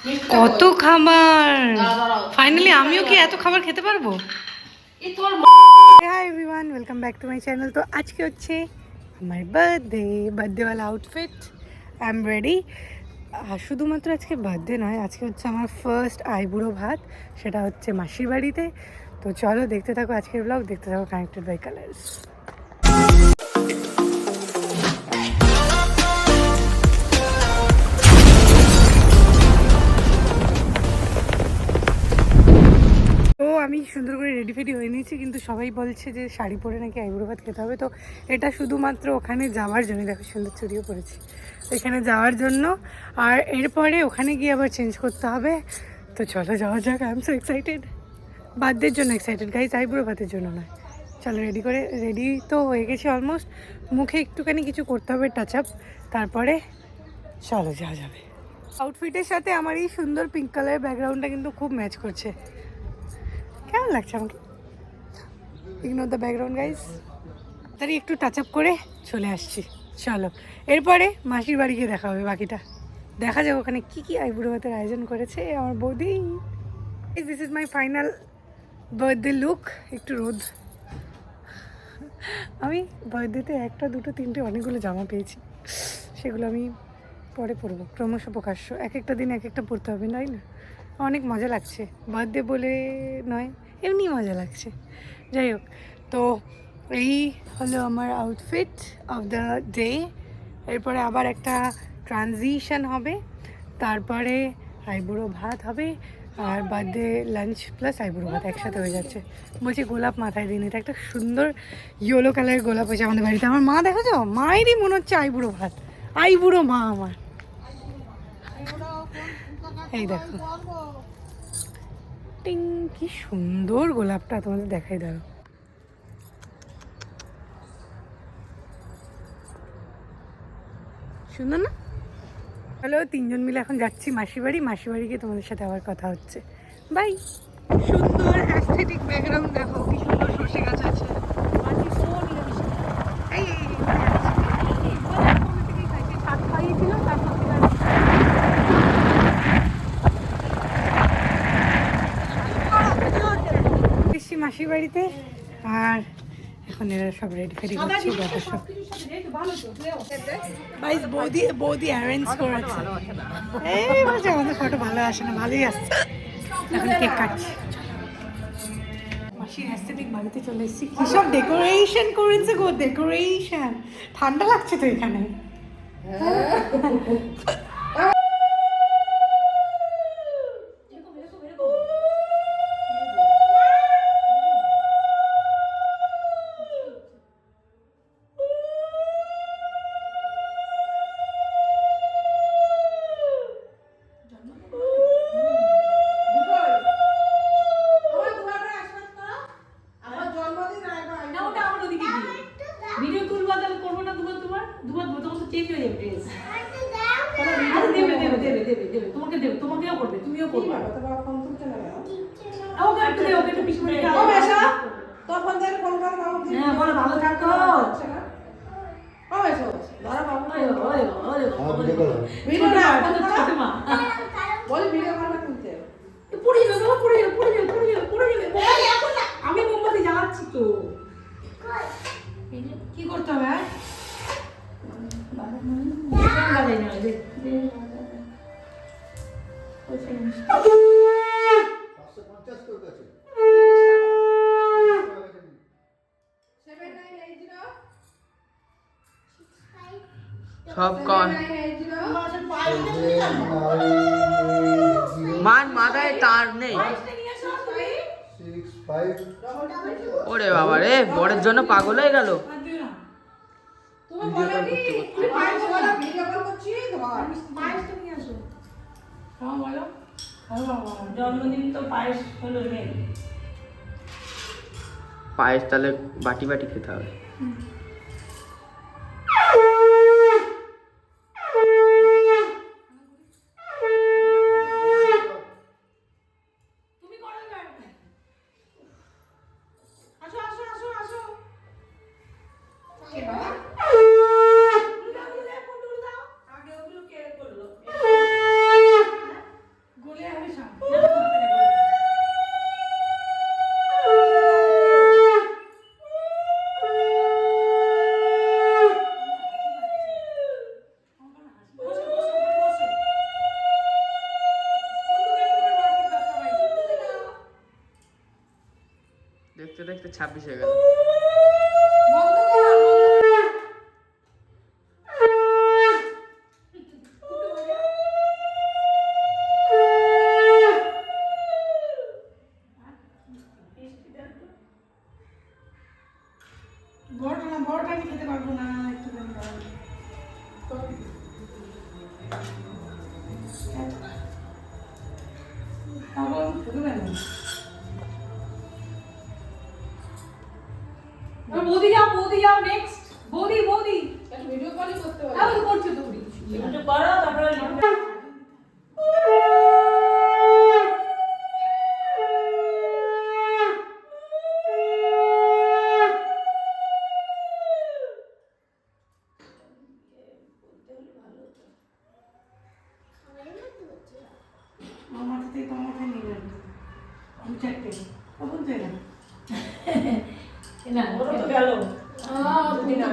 কত খাবার! ফাইনালি আমিও কি এত খাবার খেতে পারবো? Hi everyone, welcome back to my channel. তো আজকে হচ্ছে আমার বার্থডেওয়ালা আউটফিট। I am ready. শুধুমাত্র আজকে বার্থডে নয়, আজকে হচ্ছে আমার ফার্স্ট আইবুড়ো ভাত, সেটা হচ্ছে মাসির বাড়িতে। তো চলো দেখতে থাকো আজকের ব্লগ, দেখতে থাকো কানেক্টেড বাই কালার্স। তো আমি সুন্দর করে রেডি ফেডি হয়ে নিয়েছি, কিন্তু সবাই বলছে যে শাড়ি পরে নাকি আইবুড়ো ভাত খেতে হবে। তো এটা শুধুমাত্র ওখানে যাওয়ার জন্য, দেখো সুন্দর চুড়িও পরেছি এখানে যাওয়ার জন্য। আর এরপরে ওখানে গিয়ে আবার চেঞ্জ করতে হবে। তো চলো যাওয়া যাক। I am so excited. বার্থডের জন্য এক্সাইটেড গাইজ, আইবুড়ো ভাতের জন্য নয়। চলো রেডি তো হয়ে গেছি অলমোস্ট। মুখে একটুখানি কিছু করতে হবে, টাচ আপ, তারপরে চলো যাওয়া যাবে। আউটফিটের সাথে আমার এই সুন্দর পিঙ্ক কালারের ব্যাকগ্রাউন্ডটা কিন্তু খুব ম্যাচ করছে। কেমন লাগছে আমাকে? Ignore the background guys. তারই একটু টাচ আপ করে চলে আসছি। চলো এরপরে মাসির বাড়ি গিয়ে দেখা হবে, বাকিটা দেখা যাবে ওখানে কি কি আইবুড়ো ভাতের আয়োজন করেছে আমার বৌদি। This is my final birthday look. একটু রোদ, আমি বার্থডেতে একটা দুটো তিনটে অনেকগুলো জামা পেয়েছি, সেগুলো আমি পরে পরবো, ক্রমশ প্রকাশ্য। এক একটা দিন এক একটা পরতে হবে, তাই না? অনেক মজা লাগছে, বার্থডে বলে নয়, এমনি মজা লাগছে। যাই হোক, তো এই হলো আমার আউটফিট অফ দ্য ডে। এরপরে আবার একটা ট্রানজিশন হবে, তারপরে আইবুড়ো ভাত হবে, আর বার্থডে লাঞ্চ প্লাস আইবুড়ো ভাত একসাথে হয়ে যাচ্ছে। বলছি গোলাপ মাথায় দিন, এটা একটা সুন্দর ইয়েলো কালারের গোলাপ হয়েছে আমাদের বাড়িতে। আমার মা দেখো যাও, মায়েরই মনে হচ্ছে আইবুড়ো ভাত, আইবুড়ো মা আমার। এই দেখো টিং, কি সুন্দর গোলাপটা, তোমাদের দেখাই দাও। সুন্দর না? হ্যালো, তিনজন মিলে এখন যাচ্ছি মাসি বাড়ি। মাসি বাড়ি গিয়ে তোমাদের সাথে আবার কথা হচ্ছে। বাই। সুন্দর অ্যাস্থেটিক ব্যাকগ্রাউন্ড দেখো, কি সুন্দর সর্ষে গাছ আছে। এই শাক খাইয়েছিল, তারপর এসছি মাসির বাড়িতে। আর এখন এরা সব রেডি ফেডি করছে, যথেষ্ট। ভাই বৌদি অ্যারেঞ্জ করেছে। এই বলছে আমাদের ফটো ভালো আসে না, ভালোই আসছে। এখন কেক কাটছি। মাসির অ্যাস্থেটিক বাড়িতে চলে এসেছি। কি সব ডেকোরেশন করেছে গো, ডেকোরেশন। ঠান্ডা লাগছে তো এখানে। আমি মোমবাতি জ্বালাচ্ছি তো, কি করতে হবে? সব কন মান মাথায় তার নেই। ওরে বাবা রে, বরের জন্য পাগল হয়ে গেল। জন্মদিন তো পায়েস হলো, পায়েস তাহলে বাটি বাটি খেতে হবে। দেখতে 26 হয়ে গেল। বড়টা আমি খেতে পারবো না, একটুখানি বৌদি যাও নেক্সট বৌদি একটা ভিডিও কলই করতে হবে। আমি করছি তো ভিডিও করো তারপরে আমার মাথাতে তোমার মাথায় নিয়ে গেল দু চারটে কখন তো এলাম না ওরা তো গেল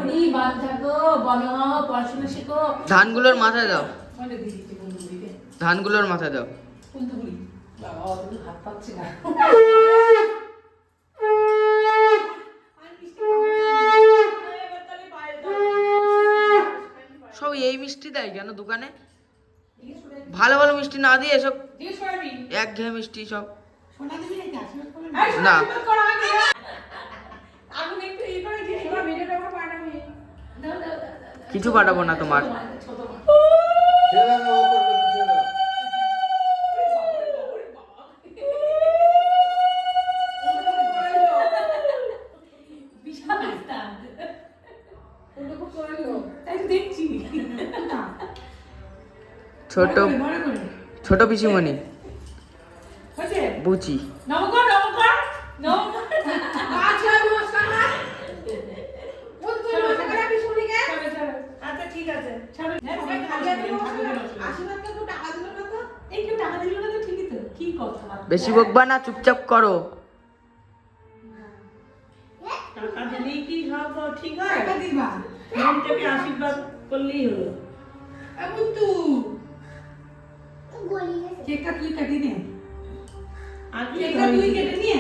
তুমি বাদ থাকো বলো পড়াশোনা শেখো। ধানগুলোর মাথায় দাও, মানে দিদি বন্ধুগুলিকে ধানগুলোর মাথায় দাও। বন্ধুগুলি বাবা অত হাত পাচ্ছে না। সব এই মিষ্টি দেয় কেন দোকানে? ভালো ভালো মিষ্টি না দিয়ে এসব একঘেয়ে মিষ্টি সব। সোনা দিবি নাকি আশীর্বাদ করবে না কিছু পাঠাবো না তোমার। ছোট ছোট পিসিমণি বুচি। আচ্ছা ঠিক আছে বেশি বকবা না, চুপচাপ করো। টাকা দিলেই কি সব ঠিক হয়? মন থেকে আশীর্বাদ করলেই হলো। কেকটা তুই কাটি নে, আগে কেকটা তুই কেটে নিয়ে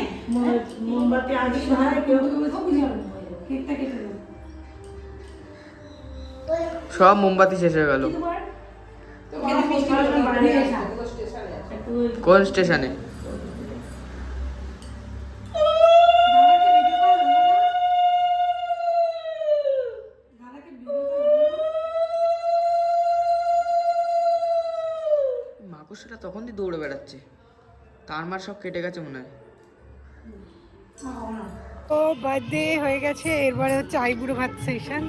মোমবাতি আগে ধরায় কেউ কেকটা কেটে দে। সব মোমবাতি শেষ হয়ে গেল। কোন স্টেশনে? মাকুসটা তখন দিয়ে দৌড়ে বেড়াচ্ছে, তার মার সব কেটে গেছে মনে হয়। তো বার্থডে হয়ে গেছে, এরপরে হচ্ছে আইবুড়ো ভাত সেশন।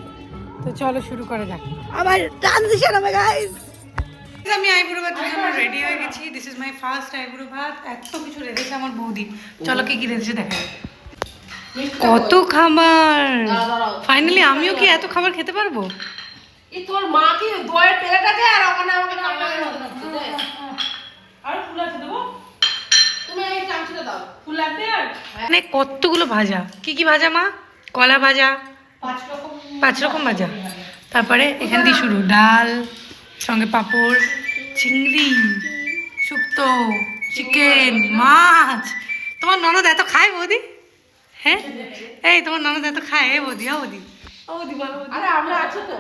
তো চলো শুরু করা যাক। আবার ট্রানজিশন হবে গাইস। আমি আইবুড়ো ভাতের জন্য রেডি হয়ে গেছি। দিস ইজ মাই ফার্স্ট আইবুড়ো ভাত। এত কিছু রেঁধেছে আমার বৌদি। চলো কি কি রেঁধেছে দেখা যাক। কত খাবার! ফাইনালি আমিও কি এত খাবার খেতে পারবো? এই তোর মা কি দয়ের তেলাটা দে আর ওখানে আমাকে কামড়া দে। আর ফুল আছে দেবো? তুমি এই চামচটা দাও। ফুল লাগবে আর? মানে কতগুলো ভাজা, কি কি ভাজা মা? কলা ভাজা, 5 রকম ভাজা। তারপরে এখান দিয়ে শুরু, ডাল সঙ্গে পাঁপড়, চিংড়ি, শুক্তো, চিকেন, মাছ। তোমার ননদ এত খায় বৌদি? হ্যাঁ এই তোমার ননদ এত খায়? এ বৌদি, ও বৌদি, ও বৌদি বলো। আরে আমরা আছি তো।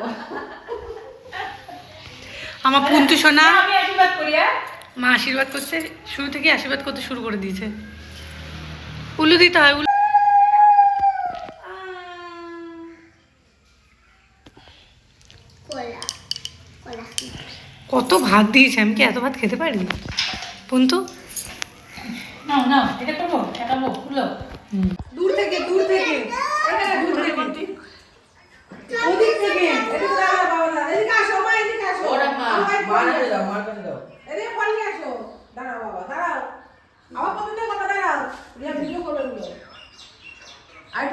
আমার পুন্টু সোনা আমি আশীর্বাদ করি। মা আশীর্বাদ করতে শুরু থেকে আশীর্বাদ করতে শুরু করে দিয়েছে। উলু দিতে হয়, উলু। কত ভাত দিয়েছে, আমি কি এত ভাত খেতে পারি পুন্তু? নাও নাও এটা করবো, এটা করবো ফুলো। দূর থেকে দূর থেকে দূর থেকে ওদিক থেকে এদিকে দাঁড়াও বাবা, এদিকে আসো মা, এদিকে আসো। ওরা মা মারতে দাও, মারতে দাও। এদিকে পালিয়ে আসো। দাঁড়াও বাবা, দাঁড়াও। আবার কতটা বাবা দাঁড়াও। এটা ভিডিও করে নিও। আর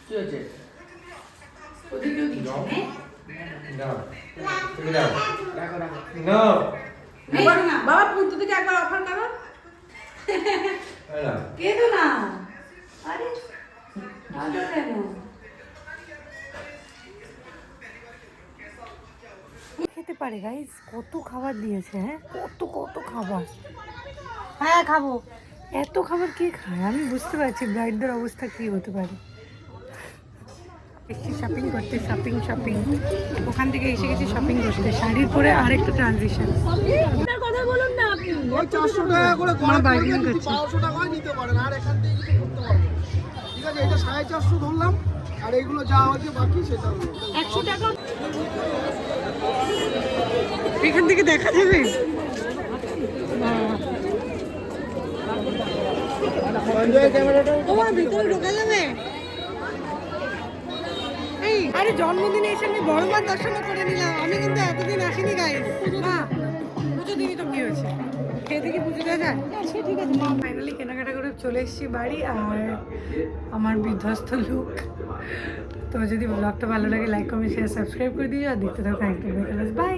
কি হয়েছে? বাবা পুজো থেকে একবার অফার করো। কেঁদো না, আরে কাঁদো কেন? খেতে পারে গাইস, কত খাবার দিয়েছে, হ্যাঁ কত কত খাবার। হ্যাঁ খাবো, এত খাবার কে খায়? আমি বুঝতে পারছি ব্রাইডদের অবস্থা কি হতে পারে। এসেছি শপিং করতে, শপিং ওখান থেকে এসে গেছি শপিং করতে। শাড়ির পরে আরেকটু ট্রানজিশন। কথা বলুন না আপনি। ওই 400 টাকা করে আমার গড় bargaining করলে যদি করছে। 1200 টাকায় নিতে পারেন, আর এখান থেকে কিছু করতে পারবেন না। ঠিক আছে, এটা 450 ধরলাম, আর এগুলো যা হচ্ছে বাকি সেটা হলো 100 টাকা এখান থেকে দেখা যাবে। তোমার ভিতরে ঢোকা যাবে? এই আরে জন্মদিনে এসে আমি বড় মার দর্শন করে নিলাম। আমি কিন্তু এতদিন আসিনি গাইস। মা পুজো দিনই তো কি হয়েছে, খেয়ে দেখি পুজো দেওয়া যায়। সে ঠিক আছে। মা ফাইনালি কেনাকাটা করে চলে এসেছি বাড়ি, আর আমার বিধ্বস্ত লুক। তো যদি ব্লগটা ভালো লাগে লাইক কমেন্ট শেয়ার সাবস্ক্রাইব করে দিও, আর দেখতে থাকো একদম। বাই।